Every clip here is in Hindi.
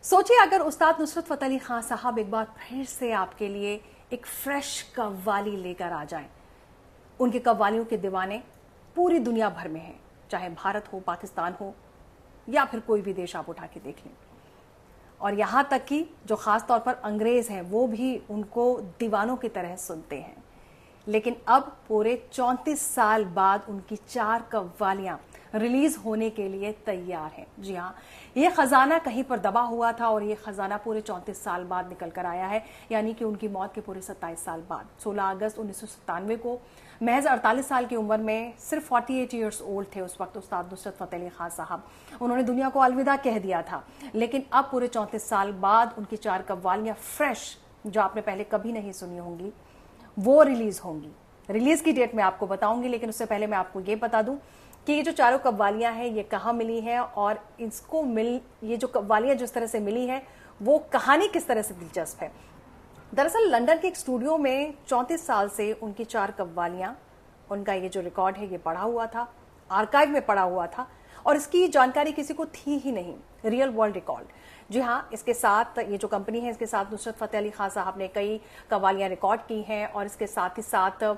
सोचिए अगर उस्ताद नुसरत फ़तेह अली खान साहब एक बार फिर से आपके लिए एक फ्रेश कव्वाली लेकर आ जाएं। उनकी कव्वालियों के दीवाने पूरी दुनिया भर में हैं, चाहे भारत हो, पाकिस्तान हो या फिर कोई भी देश आप उठा के देख लें। और यहाँ तक कि जो ख़ास तौर पर अंग्रेज़ हैं वो भी उनको दीवानों की तरह सुनते हैं। लेकिन अब पूरे 34 साल बाद उनकी 4 कव्वालियां रिलीज होने के लिए तैयार हैं। जी हाँ, ये खजाना कहीं पर दबा हुआ था और ये खजाना पूरे 34 साल बाद निकल कर आया है, यानी कि उनकी मौत के पूरे 27 साल बाद 16 अगस्त 1997 को महज 48 साल की उम्र में, सिर्फ 48 ईयर्स ओल्ड थे उस वक्त उस्ताद नुसरत फ़तेह अली खान साहब। उन्होंने दुनिया को अलविदा कह दिया था। लेकिन अब पूरे 34 साल बाद उनकी 4 कव्वालियां फ्रेश, जो आपने पहले कभी नहीं सुनी होंगी, वो रिलीज होंगी। रिलीज की डेट मैं आपको बताऊंगी, लेकिन उससे पहले मैं आपको ये बता दूं कि ये जो चारों कव्वालियां हैं ये कहाँ मिली हैं और ये जो कव्वालियां जिस तरह से मिली हैं वो कहानी किस तरह से दिलचस्प है। दरअसल लंदन के एक स्टूडियो में 34 साल से उनकी 4 कव्वालियां, उनका ये जो रिकॉर्ड है ये पड़ा हुआ था, आर्काइव में पड़ा हुआ था और इसकी जानकारी किसी को थी ही नहीं। Real world record. जी हाँ, इसके साथ ये जो कंपनी है, इसके साथ नुसरत फ़तेह अली खान साहब ने कई कव्वालियां रिकॉर्ड की हैं और इसके साथ ही साथ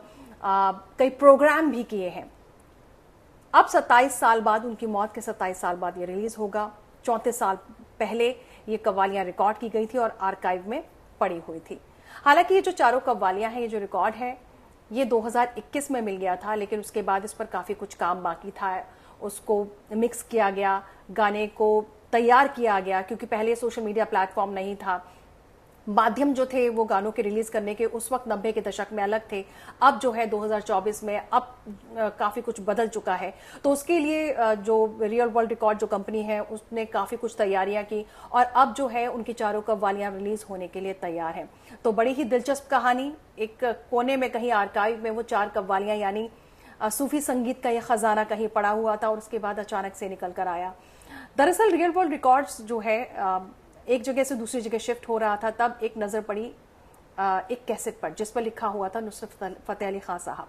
कई प्रोग्राम भी किए हैं। अब 27 साल बाद, उनकी मौत के 27 साल बाद ये रिलीज होगा। 34 साल पहले ये कव्वालियां रिकॉर्ड की गई थी और आर्काइव में पड़ी हुई थी। हालांकि ये जो चारों कव्वालियां हैं, ये जो रिकॉर्ड है, ये 2021 में मिल गया था, लेकिन उसके बाद इस पर काफी कुछ काम बाकी था। उसको मिक्स किया गया, गाने को तैयार किया गया, क्योंकि पहले सोशल मीडिया प्लेटफॉर्म नहीं था। माध्यम जो थे वो गानों के रिलीज करने के उस वक्त 90 के दशक में अलग थे। अब जो है 2024 में अब काफी कुछ बदल चुका है। तो उसके लिए जो रियल वर्ल्ड रिकॉर्ड जो कंपनी है उसने काफी कुछ तैयारियां की और अब जो है उनकी चारों कव्वालियां रिलीज होने के लिए तैयार हैं। तो बड़ी ही दिलचस्प कहानी। एक कोने में कहीं आर्काइव में वो 4 कव्वालियां, यानी सूफी संगीत का ये खजाना कहीं पड़ा हुआ था और उसके बाद अचानक से निकल कर आया। दरअसल रियल वर्ल्ड रिकॉर्ड्स जो है एक जगह से दूसरी जगह शिफ्ट हो रहा था, तब एक नजर पड़ी एक कैसेट पर जिस पर लिखा हुआ था नुसरत फ़तेह अली खान साहब,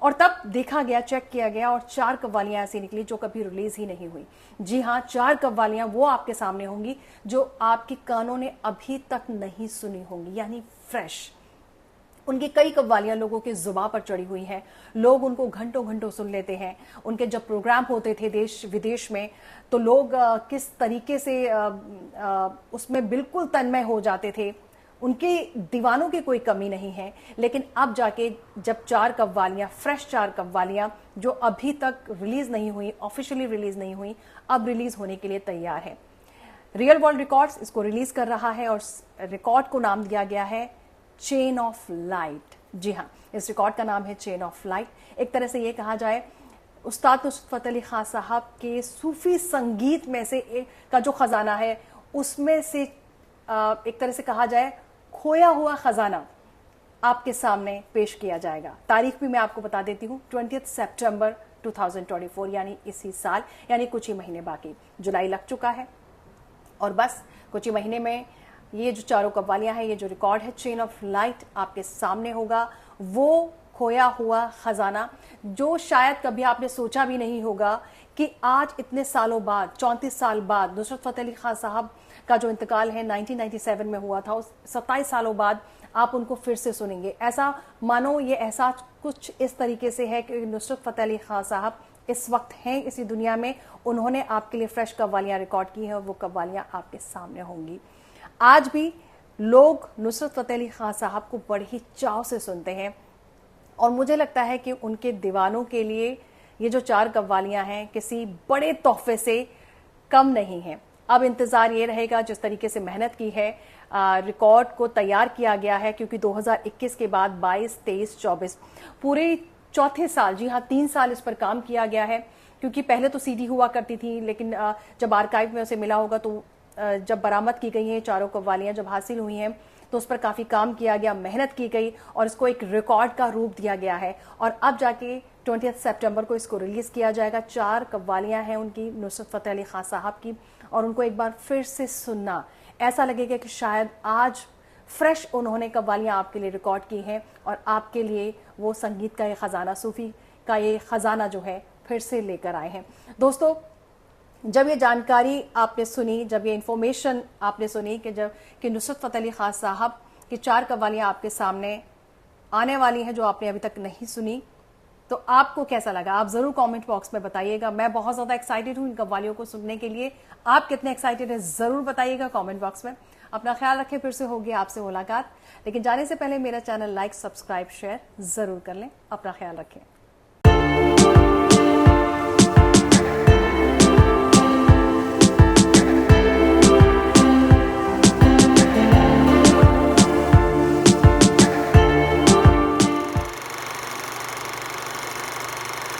और तब देखा गया, चेक किया गया और 4 कव्वालियां ऐसी निकली जो कभी रिलीज ही नहीं हुई। जी हाँ, 4 कव्वालियां वो आपके सामने होंगी जो आपके कानों ने अभी तक नहीं सुनी होंगी, यानी फ्रेश। उनकी कई कव्वालियां लोगों के जुबान पर चढ़ी हुई हैं, लोग उनको घंटों घंटों सुन लेते हैं। उनके जब प्रोग्राम होते थे देश विदेश में, तो लोग किस तरीके से उसमें बिल्कुल तन्मय हो जाते थे। उनके दीवानों की कोई कमी नहीं है। लेकिन अब जाके जब 4 कव्वालियां, फ्रेश 4 कव्वालियां जो अभी तक रिलीज नहीं हुई, ऑफिशियली रिलीज नहीं हुई, अब रिलीज होने के लिए तैयार है। रियल वर्ल्ड रिकॉर्ड्स इसको रिलीज कर रहा है और रिकॉर्ड को नाम दिया गया है चेन ऑफ लाइट। जी हाँ, इस रिकॉर्ड का नाम है चेन ऑफ लाइट। एक तरह से ये कहा जाए, उस्ताद नुसरत फ़तेह अली खान साहब के सूफी संगीत में से एक का जो खजाना है, उसमें से एक तरह से कहा जाए खोया हुआ खजाना आपके सामने पेश किया जाएगा। तारीख भी मैं आपको बता देती हूँ, 20 सितंबर 2024, यानी इसी साल, यानी कुछ ही महीने बाकी। जुलाई लग चुका है और बस कुछ ही महीने में ये जो चारों कव्वालियां हैं, ये जो रिकॉर्ड है चेन ऑफ लाइट आपके सामने होगा। वो खोया हुआ खजाना जो शायद कभी आपने सोचा भी नहीं होगा कि आज इतने सालों बाद, 34 साल बाद, नुसरत फ़तेह अली खान साहब का जो इंतकाल है 1997 में हुआ था, उस 27 सालों बाद आप उनको फिर से सुनेंगे। ऐसा मानो ये एहसास कुछ इस तरीके से है कि नुसरत फ़तेह अली खान साहब इस वक्त हैं इसी दुनिया में। उन्होंने आपके लिए फ्रेश कव्वालियां रिकॉर्ड की हैं और वो कव्वालियां आपके सामने होंगी। आज भी लोग नुसरत फ़तेह अली खान साहब को बड़े ही चाव से सुनते हैं और मुझे लगता है कि उनके दीवानों के लिए ये जो 4 कव्वालियां हैं किसी बड़े तोहफे से कम नहीं हैं। अब इंतजार ये रहेगा, जिस तरीके से मेहनत की है, रिकॉर्ड को तैयार किया गया है, क्योंकि 2021 के बाद 22, 23, 24 पूरे चौथे साल, जी हाँ 3 साल इस पर काम किया गया है। क्योंकि पहले तो सीडी हुआ करती थी, लेकिन जब आर्काइव में उसे मिला होगा, तो जब बरामद की गई हैं चारों कव्वालियां, जब हासिल हुई हैं, तो उस पर काफी काम किया गया, मेहनत की गई और इसको एक रिकॉर्ड का रूप दिया गया है। और अब जाके 20 सितंबर को इसको रिलीज किया जाएगा। 4 कव्वालियां हैं उनकी, नुसरत फ़तेह अली खान साहब की, और उनको एक बार फिर से सुनना, ऐसा लगेगा कि शायद आज फ्रेश उन्होंने कव्वालियां आपके लिए रिकॉर्ड की हैं और आपके लिए वो संगीत का ये खजाना, सूफी का ये खजाना जो है फिर से लेकर आए हैं। दोस्तों, जब ये जानकारी आपने सुनी, जब ये इंफॉर्मेशन आपने सुनी कि नुसरत फ़तेह अली खान साहब की 4 कव्वालियाँ आपके सामने आने वाली हैं जो आपने अभी तक नहीं सुनी, तो आपको कैसा लगा? आप जरूर कमेंट बॉक्स में बताइएगा। मैं बहुत ज्यादा एक्साइटेड हूं इन कव्वालियों को सुनने के लिए। आप कितने एक्साइटेड हैं जरूर बताइएगा कमेंट बॉक्स में। अपना ख्याल रखें, फिर से होगी आपसे मुलाकात। लेकिन जाने से पहले मेरा चैनल लाइक, सब्सक्राइब, शेयर जरूर कर लें। अपना ख्याल रखें।